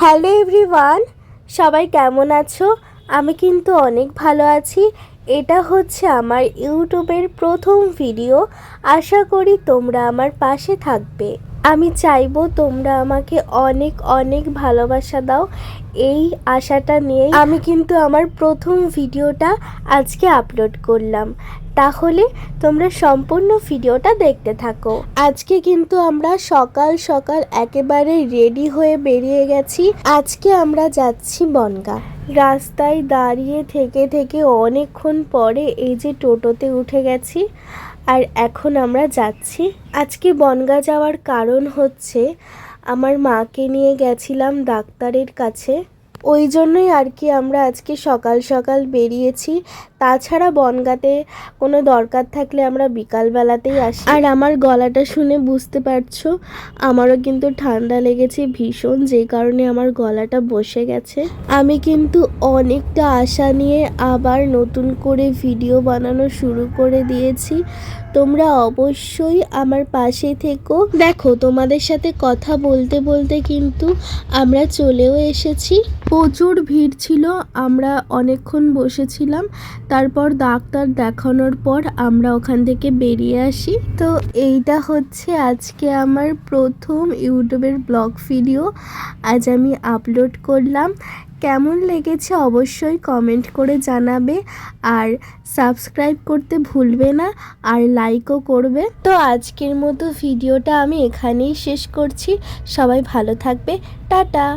Hello everyone, সবাই কেমন আছো? আমি কিন্তু অনেক ভালো আছি। এটা হচ্ছে আমার ইউটিউবের প্রথম ভিডিও। আশা করি তোমরা আমার পাশে থাকবে। আমি চাইবো তোমরা আমাকে অনেক অনেক ভালোবাসা দাও। এই আশাটা নিয়েই আমি কিন্তু আমার প্রথম ভিডিওটা আজকে আপলোড করলাম। তাহলে তোমরা সম্পূর্ণ ভিডিওটা দেখতে থাকো। আজকে কিন্তু আমরা সকাল সকাল একেবারে রেডি হয়ে বেরিয়ে গেছি। আজকে আমরা যাচ্ছি বনগাঁ। রাস্তায় দাঁড়িয়ে থেকে থেকে অনেকক্ষণ পরে এই যে টোটোতে উঠে গেছি, আর এখন আমরা যাচ্ছি। আজকে বনগাঁ যাওয়ার কারণ হচ্ছে আমার মাকে নিয়ে গেছিলাম ডাক্তারের কাছে, ওই জন্যই আর কি আমরা আজকে সকাল সকাল বেরিয়েছি। তাছাড়া বনগাঁতে কোনো দরকার থাকলে আমরা বিকালবেলাতেই আসি। আর আমার গলাটা শুনে বুঝতে পারছো, আমারও কিন্তু ঠান্ডা লেগেছে ভীষণ, যেই কারণে আমার গলাটা বসে গেছে। আমি কিন্তু অনেকটা আশা নিয়ে আবার নতুন করে ভিডিও বানানো শুরু করে দিয়েছি। তোমরা অবশ্যই আমার পাশে থেকো। দেখো, তোমাদের সাথে কথা বলতে বলতে কিন্তু আমরা চলেও এসেছি। প্রচুর ভিড় ছিল, আমরা অনেকক্ষণ বসেছিলাম। তারপর ডাক্তার দেখানোর পর আমরা ওখান থেকে বেরিয়ে আসি। তো এইটা হচ্ছে আজকে আমার প্রথম ইউটিউবের ব্লগ ভিডিও আজ আমি আপলোড করলাম। কেমন লেগেছে অবশ্যই কমেন্ট করে জানাবে, আর সাবস্ক্রাইব করতে ভুলবে না, আর লাইকও করবে। তো আজকের মতো ভিডিওটা আমি এখানেই শেষ করছি। সবাই ভালো থাকবে, টাটা।